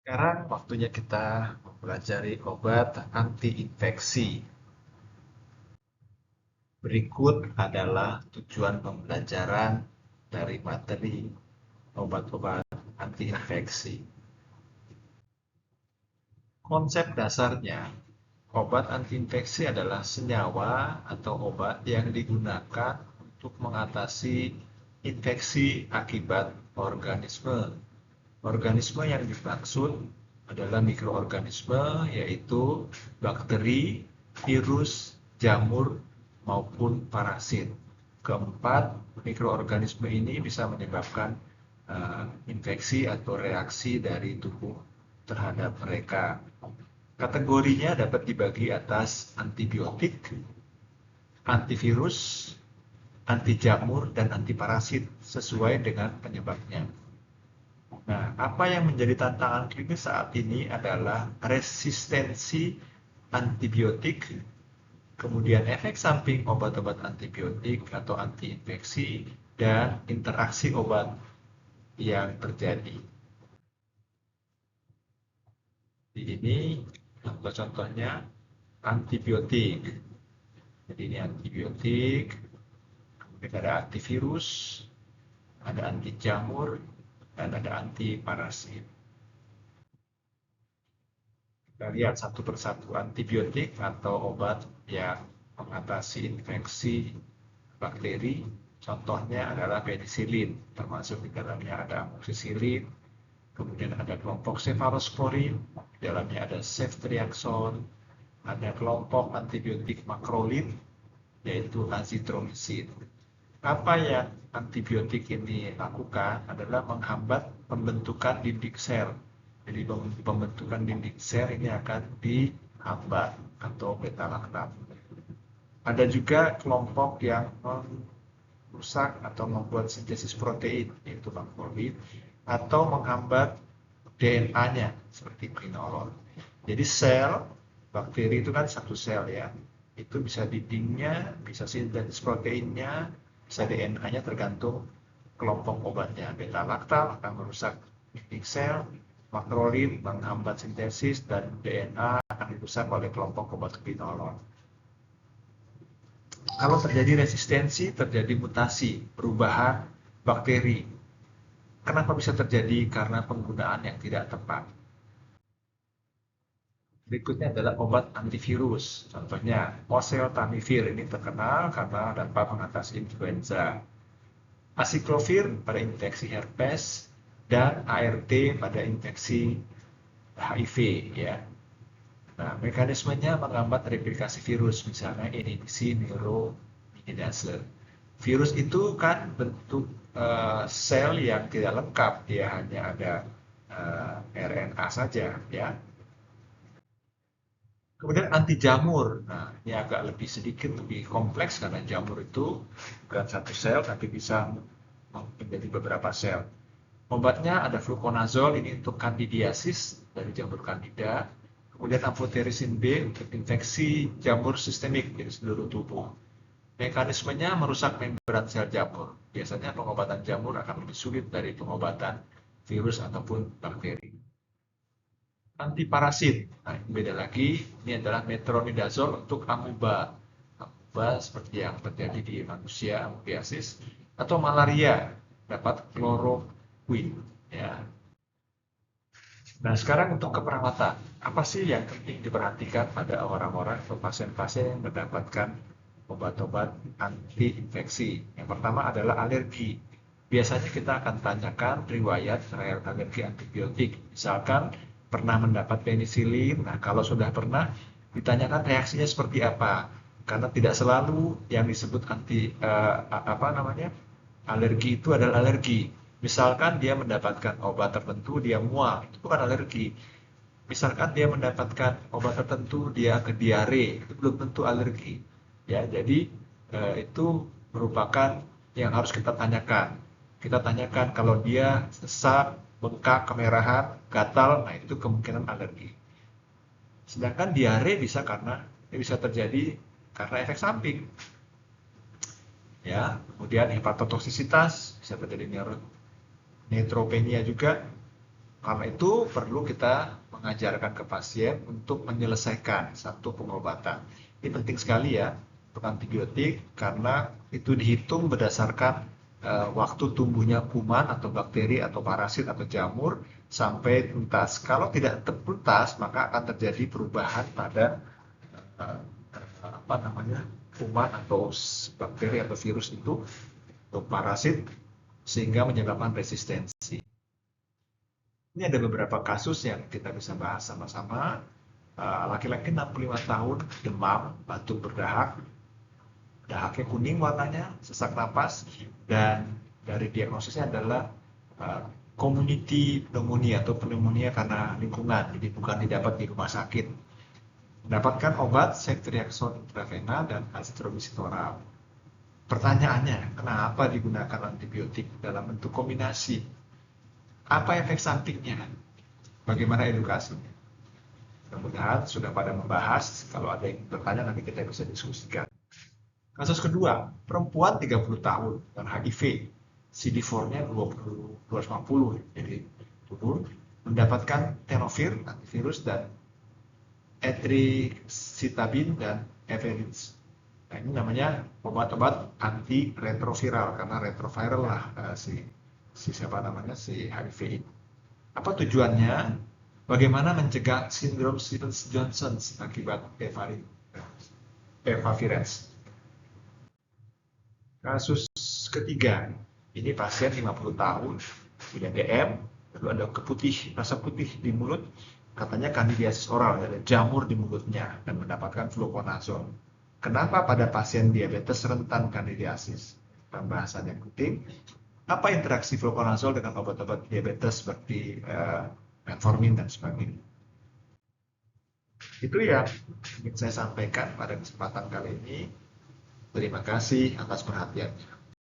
Sekarang waktunya kita mempelajari obat anti-infeksi. Berikut adalah tujuan pembelajaran dari materi obat-obat anti-infeksi. Konsep dasarnya, obat anti-infeksi adalah senyawa atau obat yang digunakan untuk mengatasi infeksi akibat organisme. Organisme yang dimaksud adalah mikroorganisme, yaitu bakteri, virus, jamur, maupun parasit. Keempat, mikroorganisme ini bisa menyebabkan infeksi atau reaksi dari tubuh terhadap mereka. Kategorinya dapat dibagi atas antibiotik, antivirus, anti jamur, dan antiparasit sesuai dengan penyebabnya. Nah, apa yang menjadi tantangan klinis saat ini adalah resistensi antibiotik, kemudian efek samping obat-obat antibiotik atau antiinfeksi, dan interaksi obat yang terjadi. Di ini contoh-contohnya antibiotik. Jadi ini antibiotik, kemudian ada antivirus, ada anti jamur, dan ada anti parasit. Kita lihat satu persatu antibiotik atau obat yang mengatasi infeksi bakteri. Contohnya adalah penisilin, termasuk di dalamnya ada amoxicillin, kemudian ada kelompok cephalosporin, di dalamnya ada ceftriaxone, ada kelompok antibiotik makrolid, yaitu azithromycin. Apa yang antibiotik ini lakukan adalah menghambat pembentukan dinding sel. Jadi pembentukan dinding sel ini akan dihambat atau beta laktam. Ada juga kelompok yang merusak atau membuat sintesis protein, yaitu makrolid, atau menghambat DNA-nya seperti quinolone. Jadi sel bakteri itu kan satu sel ya. Itu bisa dindingnya, bisa sintesis proteinnya, bisa DNA-nya tergantung kelompok obatnya. Beta laktam akan merusak dinding sel, makrolid menghambat sintesis, dan DNA akan dirusak oleh kelompok obat quinolone. Kalau terjadi resistensi, terjadi mutasi, perubahan bakteri. Kenapa bisa terjadi? Karena penggunaan yang tidak tepat. Berikutnya adalah obat antivirus. Contohnya, oseltamivir ini terkenal karena dapat mengatasi influenza. Acyclovir pada infeksi herpes dan ART pada infeksi HIV ya. Nah, mekanismenya menghambat replikasi virus, misalnya inhibisi neuraminidase. Virus itu kan bentuk sel yang tidak lengkap, dia hanya ada RNA saja ya. Kemudian anti jamur. Nah, ini agak lebih sedikit lebih kompleks karena jamur itu bukan satu sel tapi bisa menjadi beberapa sel. Obatnya ada fluconazole ini untuk kandidiasis dari jamur candida. Kemudian amphotericin B untuk infeksi jamur sistemik di seluruh tubuh. Mekanismenya merusak membran sel jamur. Biasanya pengobatan jamur akan lebih sulit dari pengobatan virus ataupun bakteri. Antiparasit. Nah, ini beda lagi. Ini adalah metronidazole untuk amuba. Amuba seperti yang terjadi di manusia, amoebiasis, atau malaria dapat kloroquine. Ya. Nah, sekarang untuk keperawatan. Apa sih yang penting diperhatikan pada orang-orang atau pasien-pasien yang mendapatkan obat-obat anti-infeksi? Yang pertama adalah alergi. Biasanya kita akan tanyakan riwayat alergi antibiotik. Misalkan pernah mendapat penisilin. Nah, kalau sudah pernah, ditanyakan reaksinya seperti apa. Karena tidak selalu yang disebut apa namanya alergi itu adalah alergi. Misalkan dia mendapatkan obat tertentu, dia mual, itu bukan alergi. Misalkan dia mendapatkan obat tertentu, dia ke diare, itu belum tentu alergi. Ya, jadi itu merupakan yang harus kita tanyakan. Kita tanyakan kalau dia sesak, bengkak, kemerahan, gatal, nah itu kemungkinan alergi. Sedangkan diare bisa terjadi karena efek samping. Ya, kemudian hepatotoksisitas bisa terjadi neutropenia juga, Karena itu perlu kita mengajarkan ke pasien untuk menyelesaikan satu pengobatan. Ini penting sekali ya untuk antibiotik karena itu dihitung berdasarkan waktu tumbuhnya kuman atau bakteri atau parasit atau jamur sampai tuntas. Kalau tidak tuntas maka akan terjadi perubahan pada eh, apa namanya kuman atau bakteri atau virus itu atau parasit sehingga menyebabkan resistensi. Ini ada beberapa kasus yang kita bisa bahas sama-sama. Laki-laki 65 tahun, demam, batuk berdahak, dahaknya kuning warnanya, sesak napas, dan dari diagnosisnya adalah community pneumonia atau pneumonia karena lingkungan, jadi bukan didapat di rumah sakit. Mendapatkan obat ceftriaxone intravena dan azithromycin oral. Pertanyaannya, kenapa digunakan antibiotik dalam bentuk kombinasi? Apa efek sampingnya? Bagaimana edukasinya? Mudah-mudahan sudah pada membahas. Kalau ada yang bertanya nanti kita bisa diskusikan. Kasus kedua, perempuan 30 tahun dengan HIV. CD4-nya 250, jadi turun. Mendapatkan tenofir, antivirus, dan etricitabin dan evelins. Nah, ini namanya obat-obat anti-retroviral karena retroviral lah si siapa namanya si HIV ini. Apa tujuannya? Bagaimana mencegah sindrom Stevens-Johnson akibat evavirens? Kasus ketiga, ini pasien 50 tahun, punya DM, lalu ada rasa putih di mulut, katanya kandidiasis oral, ada jamur di mulutnya, dan mendapatkan fluconazole. Kenapa pada pasien diabetes rentan kandidiasis? Pembahasan yang penting. Apa interaksi fluconazole dengan obat-obat diabetes seperti metformin dan sebagainya? Itu yang ingin saya sampaikan pada kesempatan kali ini. Terima kasih atas perhatiannya.